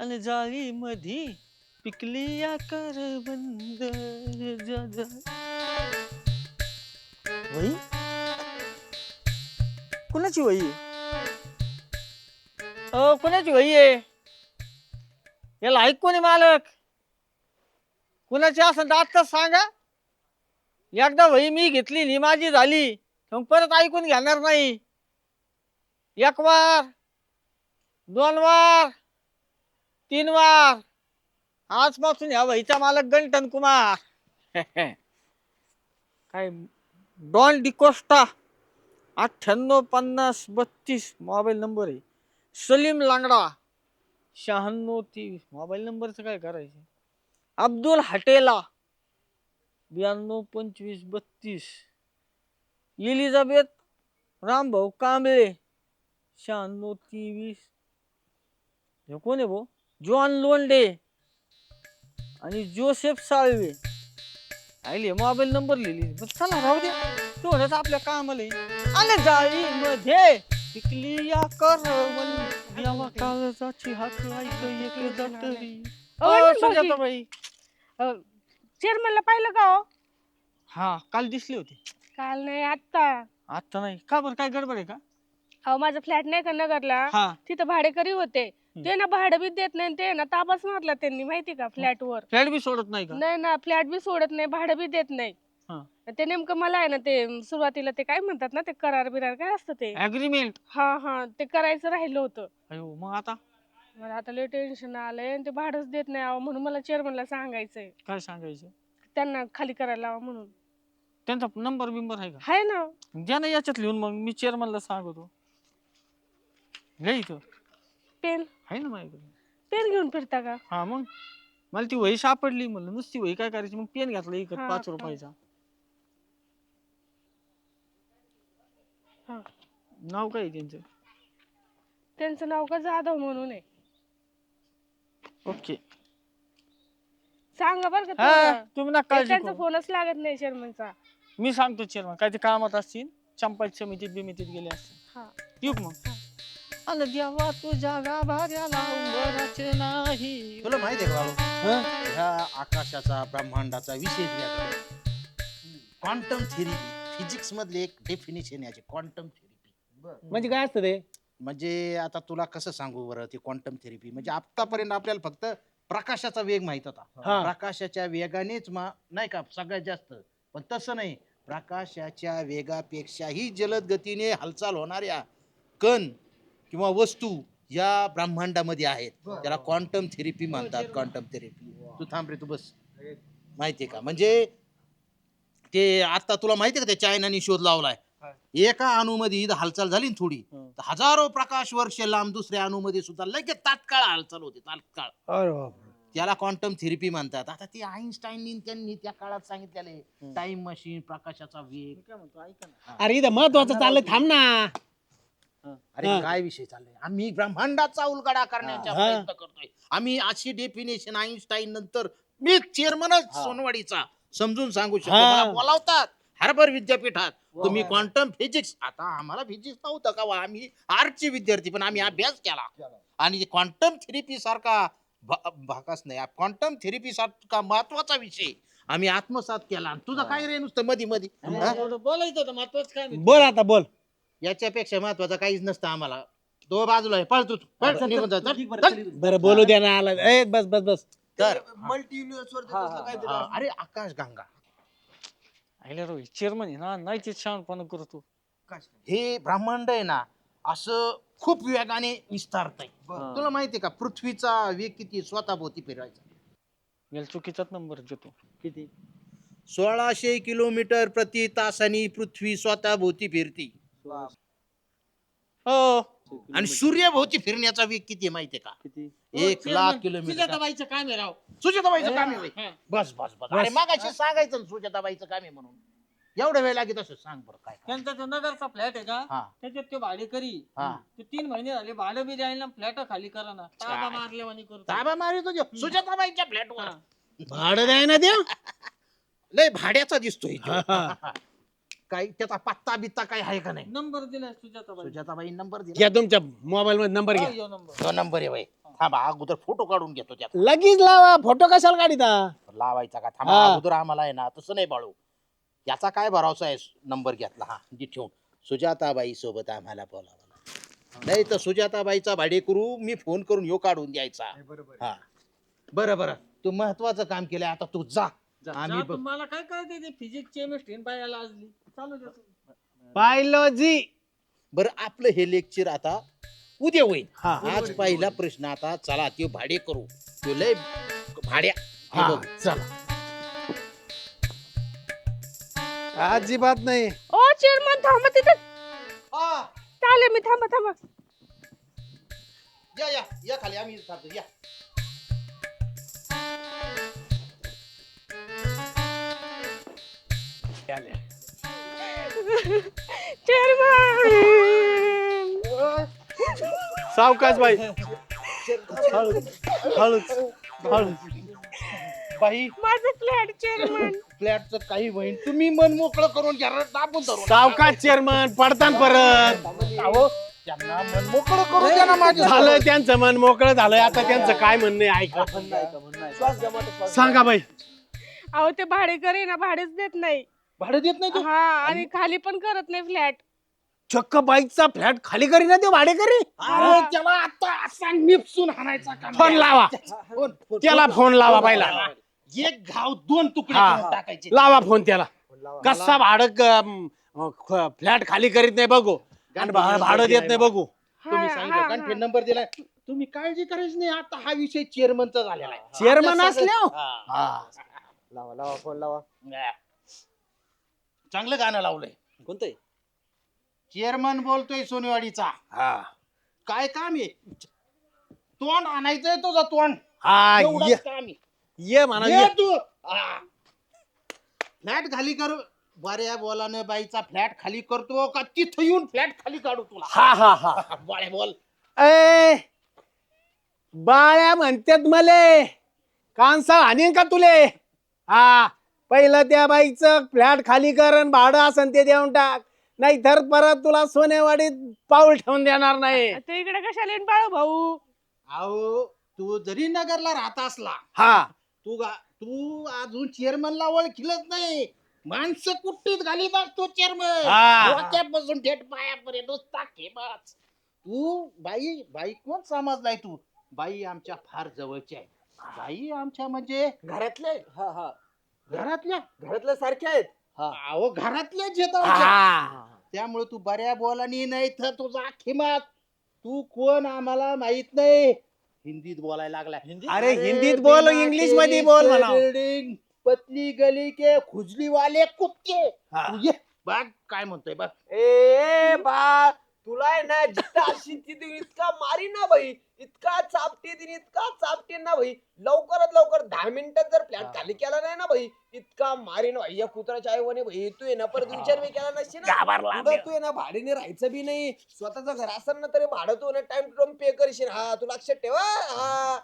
अन जाळी मधी पिकली या करवंद. वही कुणाची वही आहे? कुणाची वही आहे? याला ऐक कोणी मालक? कुणाची असं तर आत्ताच सांगा. एकदा वही मी घेतली नि माझी झाली मग परत ऐकून घेणार नाही. एक वार, 2 वार, 3 वार, आजपासून ह्या वहीचा मालक गंटन कुमार. काय डॉन डिकोस्टा 985032 मोबाईल नंबर आहे. सलीम लांगडा 9623 मोबाईल नंबरचं काय करायचं. अब्दुल हटेला 922532. इलिझाबेथ रामभाऊ कांबळे 9623. हे कोण आहे भाऊ? जॉन लोंडे आणि जोसेफ साळवे. आले मोबाईल नंबर लिहिली. चला राहू दे, तेवढंच आपल्या कामाला आहे. आले जाळी मध्ये पिकली या करवंद. यावा काळजाची हात ऐक एक दटरी. सुजाताबाई. चेअरमनला पाहिलं का हो? हा काल दिसले होते. काल नाही आत्ता. आता नाही का? बरं काय गडबड आहे का? अहो माझा फ्लॅट नाही का नगरला, हा तिथं भाडेकरी होते. ते ना भाडं बी देत नाही, ते ना ताबाच मारला त्यांनी माहिती का फ्लॅट वर. फ्लॅट बी सोडत नाही का? नाही ना, फ्लॅट बी सोडत नाही, भाडं बी देत नाही. हा. ते नेमकं मला आहे ना ते सुरुवातीला ते काय म्हणतात ना, ते करार बिरार काय असतं ते. अग्रीमेंट. हा हा, ते करायचं राहिलं होतं. अयो मग आता मला आता लय टेन्शन आलंय आणि ते भाडंच देत नाही अहो, म्हणून मला चेअरमनला सांगायचंय काय सांगायचं? त्यांना खाली करायला लावा म्हणून. त्यांचा नंबर बिंबर आहे का? हाय ना. द्या ना याच्यात लिहून, मग मी चेअरमनला सांगतो. घे इथं पेन आहे ना माझ्याकडे. पेन घेऊन फिरता का? हा मग मला ती वही सापडली, म्हणलं नुसती वही काय करायची, मग पेन घेतला इकत हा, 5 हा. रुपयाचा. हा. नाव काय आहे त्यांचं? त्यांचं नाव का जाधव म्हणून आहे. ओके. सांगा बरं का हा तेवढं. तुम्ही ना ते काळजी त्यांचा करू. फोनच लागत नाही चेअरमनचा. मी सांगतो चेअरमन, काय ते कामात असतील, चंपाची समितीत बिमितीत गेले असतील. हा. येऊ का मग? अन देवा तुझ्या गाभाऱ्याला उंबराचे नाही. तुला माहिती आहे का बाळू, ह्या आकाशाचा ब्रह्मांडाचा विषय क्वांटम थेरपी, फिजिक्स मधले एक डेफिनेशन याची क्वांटम थेरपी. म्हणजे काय असतं ते? म्हणजे आता तुला कसं सांगू बरं ती क्वांटम थेरपी. म्हणजे आतापर्यंत आपल्याला फक्त प्रकाशाचा वेग माहित होता. हा. प्रकाशाच्या वेगानेच नाही का सगळ्यात जास्त, पण तसं नाही. प्रकाशाच्या वेगापेक्षाही जलद गतीने हालचाल होणाऱ्या कण किंवा वस्तू या ब्रह्मांडामध्ये आहेत. त्याला क्वांटम थेरपी म्हणतात. Quantum therapy. तू थांब रे, तू बस. माहितीये का? म्हणजे ते आता तुला माहितीये का, त्या चायनाने शोध लावलाय. एका अणूमध्ये इथं हालचाल झाली ना थोडी, तर हजारो प्रकाश वर्ष लांब दुसऱ्या अणूमध्ये सुद्धा लगेच तात्काळ हालचाल होते. तात्काळ. अरे बापरे. त्याला क्वांटम थेरपी म्हणतात. आता ते आईन्स्टाईननी त्यांनी त्या काळात सांगितलेले टाइम मशीन, प्रकाशाचा वेग. काय म्हणतो ऐका ना. अरे इथं महत्वाचं चाललंय, थांब ना. अरे काय विषय चाललाय? आम्ही ब्रह्मांडाचा उलगडा करण्याचा प्रयत्न करतोय. आम्ही अशी डेफिनेशन आईन्स्टाईन नंतर मी चेअरमनच सोनवाडीचा समजून सांगू शकतो. मला बोलावतात हार्वर्ड विद्यापीठात, तुम्ही क्वांटम फिजिक्स. आता आम्हाला फिजिक्स नव्हतं का, आम्ही आर्टचे विद्यार्थी, पण आम्ही अभ्यास केला. आणि क्वांटम थेरपी सारखा भाकास नाही, क्वांटम थेरपी सारखा महत्वाचा विषय आम्ही आत्मसात केला. तुझं काय रे नुसतं मधी मधी बोलायचं होतं महत्वाचं काय नाही. बोल आता बोल. याच्यापेक्षा महत्वाचं काहीच नसतं आम्हाला. तो बाजूला आहे, पळ तू, पळ, निघून जा, चल, चल. बरं बोलू द्या ना. आला ए, बस बस बस. तर मल्टी युनिव्हर्स अरे आकाश गंगा आयला रोहित चेअरमन आहे ना, नाही ते शहाणपणा करतो. हे ब्रह्मांड आहे ना, असं खूप वेगाने विस्तारत आहे. तुला माहितीये का पृथ्वीचा वेग किती स्वतःभोवती फिरायचा? याला चुकीचाच नंबर देतो. किती? 1600 किलोमीटर प्रति तासानी पृथ्वी स्वतःभोवती फिरती. हो आणि सूर्यभोवती फिरण्याचा वेग किती आहे माहितीये का? किती? 1,00,000 किलोमीटर. सुजाताबाईचं काम आहे राव. सुजाताबाईचं काम आहे होय? हा. बस बस बस. अरे मागाशी सांगायचं ना सुजाताबाईचं काम आहे म्हणून. एवढा वेळ लागेल असं सांग बरं काय? त्यांचा तो नगरचा फ्लॅट आहे का, हा त्याच्यात ते भाडेकरी. हा. ते 3 महिने झाले भाडं बी द्यायला, फ्लॅट खाली करा ना. ताबा मारल्यावानी करतो. ताबा मारी तुझ्या सुजाताबाईच्या फ्लॅटवर. भाडं द्याय ना द्या. लय भाड्याचा दिसतोय तो. काय त्याचा पत्ता बित्ता काय आहे का नाही? नंबर दिलाय सुजाताबाई. सुजाताबाई नंबर दिला. घ्या तुमच्या मोबाईल मध्ये नंबर घ्या. हा, यो नंबर. तो नंबर आहे बाई. थांबा अगोदर फोटो काढून घेतो त्याचा. लगेच लावा, फोटो कशाला काढिता? लावायचा का? थांबा हा. अगोदर आम्हाला आहे ना तसं नाही बाळू. याचा काय भरोसा आहे? नंबर घेतला हा जी ठेवून सुजाताबाई सोबत आम्हाला बोलावं नाही तर सुजाताबाईचा भाडेकरू मी फोन करून ह्यो काढून द्यायचा. हा बरं बरं तू महत्वाचं काम केलंय आता तू जा. आम्ही बघ- तुम्हाला काय कळते ते फिजिक्स केमिस्ट्री बायाला आजली चालू द्या तुम्ही. बायोलॉजी. बरं आपलं हे लेक्चर आता उद्या होईल. हा. आज पहिला प्रश्न आता चला ते भाडे करू. तो लय भाड्या हे हा, बघ. चला. अजिबात नाही. ओ चेअरमन थांबा तिथे. हा, चालेल मी थांबा थांबा. या या या खाली आम्ही थांबतो या. चेअरमन सावकाश बाई. हळूच हळूच. बाई माझं फ्लॅट चेअरमन. फ्लॅटचं काही होईल तुम्ही मन मोकळं करून घ्या रे, दाबून धरून. सावकाश चेअरमन पडतान परत. अहो, त्यांना मन मोकळं करून द्या ना माझ्या. झालं त्यांचं मन मोकळं झालंय. आता त्यांचं काय म्हणणं आहे ऐका. श्वास घ्या माझा श्वास. सांगा बाई. अहो ते भाडेकरी आहे ना भाडेच देत नाही. भाडं देत नाही तू? हा आणि खाली पण करत नाही फ्लॅट. चक्क बाईकचा फ्लॅट खाली करी ना ते भाडेकरी. अरे त्याला आता असा निपसून हाणायचा का? फोन लावा. त्याला फोन लावा पहिला. एक घाव दोन तुकडे हा. करून टाकायचे. लावा फोन त्याला. कसा फ्लॅट खाली करीत नाही बघू आणि भाडं देत नाही बघू. तुम्ही हा, सांगितलं हा, कारण हा. नंबर दिलाय. तुम्ही काळजी करायची नाही. आता हा विषय चेअरमनचा झालेला आहे. चेअरमन आपल्या सगळं- असल्या हा. लावा लावा फोन लावा. चांगलं गाणं लावलंय. कोणतंय? चेअरमन बोलतोय सोनेवाडीचा. काय काम आहे? तोंड आणायचंय तुझं तोंड. हा एवढंच ये काम आहे. ये म्हणा ये ये. तू. फ्लॅट खाली कर. बऱ्या बोलानं बाईचा फ्लॅट खाली करतो का तिथं येऊन फ्लॅट खाली काढू तुला? हा हा हा. बऱ्या बोल. ए बाळ्या म्हणतात मले कांसा आणीन का तुले? हा पहिलं त्या बाईचं फ्लॅट खाली कर आणि भाडं असन ते देऊन टाक. नाही तर परत तुला सोनेवाडीत पाऊल ठेवून देणार नाही. ते इकडे कशाला येईन बाळू भाऊ? अहो तू जरी नगरला राहत असला हा तू अजून चेअरमनला ओळखीलच नाही. माणसं कुट्टीत घालीत असतो चेअरमन. हा. डोक्यापासून थेट पायापर्यंत नुसता खेमाच. तू बाई कोण समजलाय तू? बाई आमच्या फार जवळची आहे. बाई आमच्या म्हणजे घरातले? हा हा. घरातल्या सारखे आहेत. हा. अहो घरातल्याच येत आमच्या. हा. त्यामुळे तू बऱ्या बोलानी नाही तर तुझा खिमात. तू कोण आम्हाला माहित नाही. हिंदीत बोलायला लागला. अरे हिंदीत बोल इंग्लिश मध्ये बोल म्हणा. बिल्डिंग पतली गली के खुजली वाले कुत्ते. हा. तू ये बघ काय म्हणतोय बघ. ए बा तुला आहे ना जिथं अशी तिथे इतका मारी ना भाई, इतका चापटे दिन इतका चापटे ना भाई. लवकरात लवकर 10 मिनिटात जर फ्लॅट खाली केला नाही ना भाई, इतका मारीन भाई या कुत्राच्या आईवाने भाई. तू आहे ना परत विचार बी केला नसशी ना. घाबरला पुढं तू आहे ना भाडीने राहायचं बी नाही. स्वतःचं घर असेल ना तरी भाडं तू ना टाइम टू टाइम पे करशील. हा तू लक्षात ठेवा. हा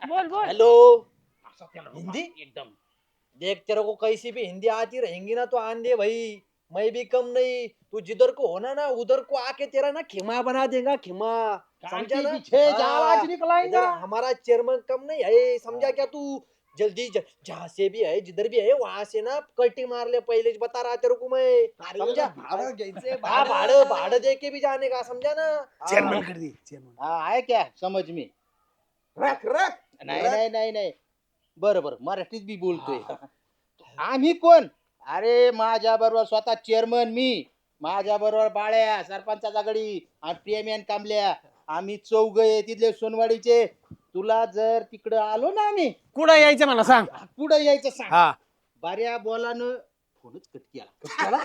बोल बोल. हेलो असं त्याला हिंदी? एकदम देख तेरे को कैसी भी हिंदी आती रहेंगी ना तो आन दे भाई. मैं भी कम नहीं. तू जिधर को होना ना उधर को आके तेरा ना खिमा बना देगा. खिमा समझा ना? पीछे हाँ, आवाज निकलाएगा. इधर हमारा चेयरमैन कम नहीं है. समझा क्या तू? जल्दी जहाँ से भी है जिधर भी है वहां से ना कटिंग मार ले. पहले बता रहा तेरे को मैं. समझा? भाडं घ्यायचंय, हाँ भाड़े भाड़े दे के भी जाने का. समझा ना? चेअरमन कर दे चेअरमन. हा, आहे क्या समज मी? रख रख. नाही बरोबर मराठीत बी बोलतोय. आम्ही कोण? अरे माझ्या बरोबर स्वतः चेअरमन मी, माझ्या बरोबर बाळ्या सरपंचाचा गडी आणि प्रेम्यान कांबल्या. आम्ही चौघ आहे तिथले सोनवाडीचे. तुला जर तिकडं आलो ना आम्ही कुठं यायचं मला सांग. पुढे यायचं सांग. हा बऱ्या बोलानं फोनच कट केला.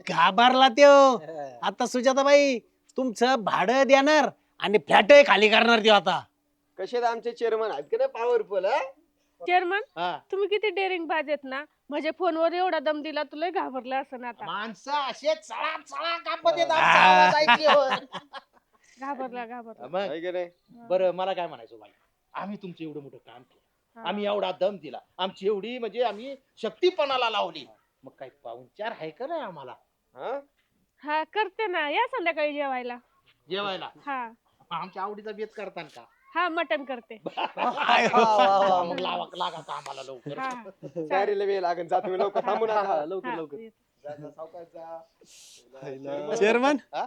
घाबरला त्यो. आता सुजाताबाई तुमचं भाडं देणार आणि फ्लॅट खाली करणार त्यो आता. कसे आमचे चेअरमन आहेत का नाही पॉवरफुल. चेअरमन हा. तुम्ही किती डेअरिंग बाजेत ना. म्हणजे फोनवर एवढा दम दिला तुला घाबरला असं आता. माणसं असे चळा चळा कापत येत आमचा आवाज ऐकल्यावर. घाबरला. मग बरं मला काय म्हणायचं बाई, आम्ही तुमचं एवढं मोठं काम केलं, आम्ही एवढा दम दिला, आमची एवढी म्हणजे आम्ही शक्तीपणाला लावली. मग काही पाहुणचार आहे का नाही आम्हाला हा? हा करते ना, या संध्याकाळी जेवायला. जेवायला? हा आमच्या आवडीचा बेत करतान का? हा मटण करते. मग लागा का आम्हाला लवकर. हा तयारीला वेळ लागेल, जा तुम्ही लवकर, थांबू नका. हा, लवकर येते. जा, जा, सावकाश जा. चेअरमन हा?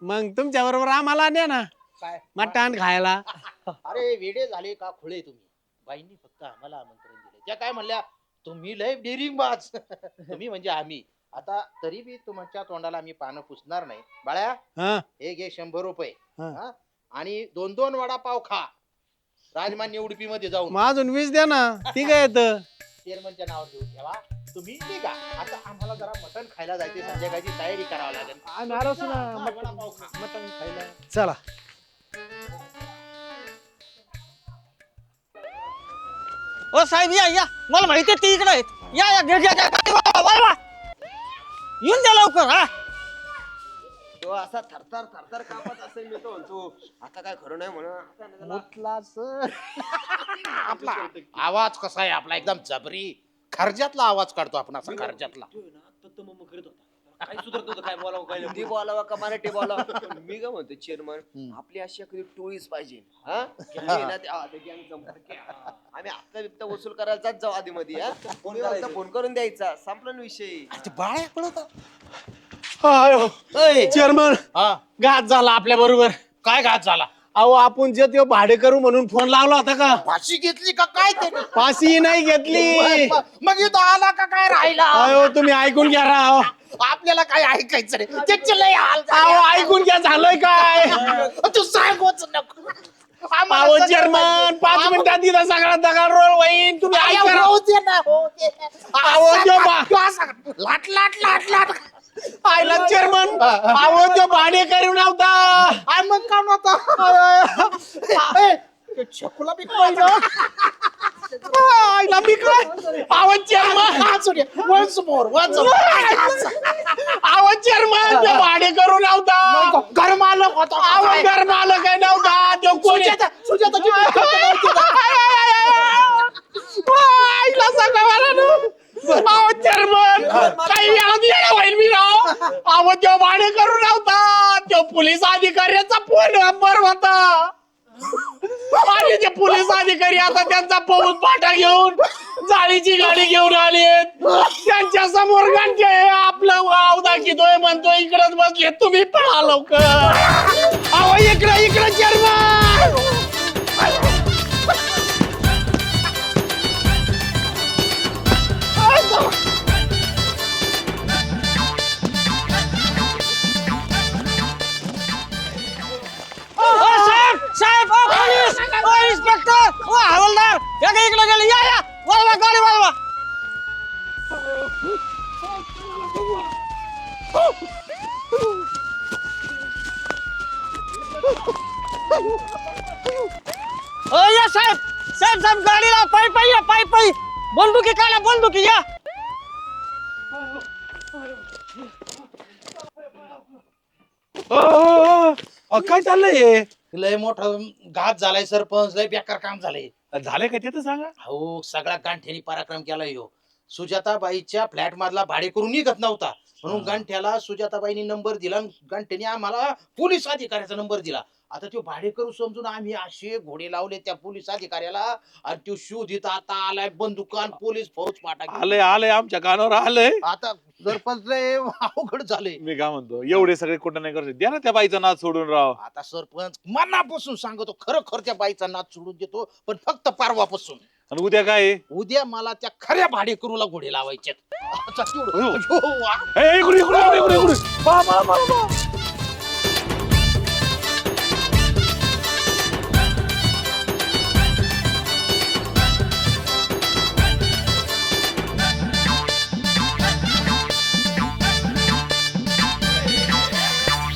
मग तुमच्या बरोबर आम्हाला द्या ना काय मटण खायला. अरे वेडे झाले का खुळे तुम्ही? बाईंनी फक्त आम्हाला आमंत्रण दिले. त्या काय म्हणल्या, तुम्ही लय डेअरिंग बाज. तुम्ही म्हणजे आम्ही. आता तरी बी तुमच्या तोंडाला आम्ही पानं पुसणार नाही. बाळ्या हा हे घे 100 रुपये. हा. हा? आणि 2-2 वडापाव खा राजमान्य उडपी मध्ये जाऊन. मग अजून 20 द्या ना. ती काय येतं चेअरमनच्या नावावर घेऊन ठेवा. तुम्ही निघा. आता आम्हाला जरा मटण खायला जायचे, संध्याकाळची तयारी करावी लागेल. आम्ही आलोच ना हा, वडापाव खा. मटण खायला. चला. ओ साहेब या या, मला माहिती आहे ती इकडे आहेत. या या घे, घे, घे. वाढवा. येऊन द्या लवकर. हा तो असा थरथर थरथर कापत असेल, मी तो म्हणतो आता काय खरं नाही म्हणा. आपला आवाज कसा आहे आपला, एकदम जबरी खर्जातला आवाज काढतो आपण, असा खर्जातला. काय सुधरत होतं, काय बोलावं, काय हिंदी बोलावं का मराठी बोलावं. मी काय म्हणतो चेअरमन, आपली अशी एखादी टोळीच पाहिजे. हा? की आहे ना, ते gang जमणार. आम्ही हप्ता बिप्ता वसूल करायला जात जाऊ आधी मध्ये. फोन करून द्यायचा, संपला ना विषय. बाळ्या पळत चेअरमन हा, घात झाला आपल्या बरोबर. काय घात झाला? अहो आपण जे ते भाडे करू म्हणून फोन लावला होता का? फाशी घेतली का काय ते? फाशी नाही घेतली. मग इथं आला का काय राहिला? अहो तुम्ही ऐकून घ्या राव. आपल्याला काय ऐकायचं रे? त्याचे लय हाल अहो झाले. ऐकून घ्या झालंय काय? तू सांगूच नको. आम्हाला अहो सगळं चेअरमन 5 मिनिटात तिथं सगळा दगड रोल होईन. तुम्ही माहिती. ऐका अरे, राव. होऊ दे ना, होऊ दे. अहो, असं जो का? तू असं का? लाट लाट लाट लाट. आयला चेअरमन अहो तो भाडे करू नव्हता. आय मग का नव्हता? छकुला बी आयला मी काय अहो चेअरमन वन्स मोर अहो चेअरमन तो भाडे करू नव्हता. घर मालक होता. अहो घर मालक काय नव्हता. तो कोणी सुजाताची आईला सांगा मला ना. अहो चेअरमन काही याद येणं होईल मी राव. अहो तो भाडे करू नव्हता. तो पोलीस अधिकाऱ्याचा फोन नंबर होता. आणि ते पोलीस अधिकारी आता त्यांचा पाऊस पाटा घेऊन जाळीची गाडी घेऊन आले. त्यांच्या समोर घंटे आपलं वाव दाखवतोय, म्हणतोय इकडच बसले, तुम्ही पळा लवकर. अहो इकडे इकडे चेअरमन. साहेब साहेब, ओ पोलीस, ओ इन्स्पेक्टर, ओ हवालदार, या का इकडे गेले? या या, वाढवा गाडी वाढवा. ओ या साहेब साहेब साहेब, गाडी लाव. पायी पायी या, पायी पायी. बंदुकी काढा, बंदुकी या. काय चाललंय? लय मोठा घात झालाय सरपंच, लय बेकार काम झालंय. झालंय का ते तर सांगा. हो, सगळा गांठ्यानी पराक्रम केलाय ह्यो. सुजाताबाईच्या फ्लॅट मधला भाडे करून निघत नव्हता, म्हणून गांठ्याला सुजाताबाईनी नंबर दिला आणि गांठ्याने आम्हाला पोलीस अधिकाऱ्याचा नंबर दिला. आता तो भाडे करू समजून आम्ही असे घोडे लावले त्या पोलीस अधिकाऱ्याला, आणि तो शोधित आता आलाय बंदुकान पोलीस फौज पाटा घेऊन. आलंय आलंय आमच्या कानावर आलंय. आता सरपंच लय अवघड झाले. मी काय म्हणतो, एवढे सगळे कुठं नाही करत, द्या ना त्या बाईचा नाच सोडून राव. आता सरपंच मनापासून सांगतो, खरं त्या बाईचा नाच सोडून देतो, पण फक्त परवापासून. आणि उद्या काय आहे? उद्या मला त्या खऱ्या भाडेकरूला घोडे लावायचे. ए, इकडे इकडे इकडे इकडे इकडे. पहा, पहा, पहा, पहा.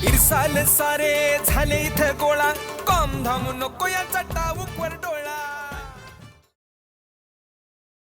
इरसाल सारे झाले इथं गोळा, कॉम धाम नको याचा टाऊक वर डोळा.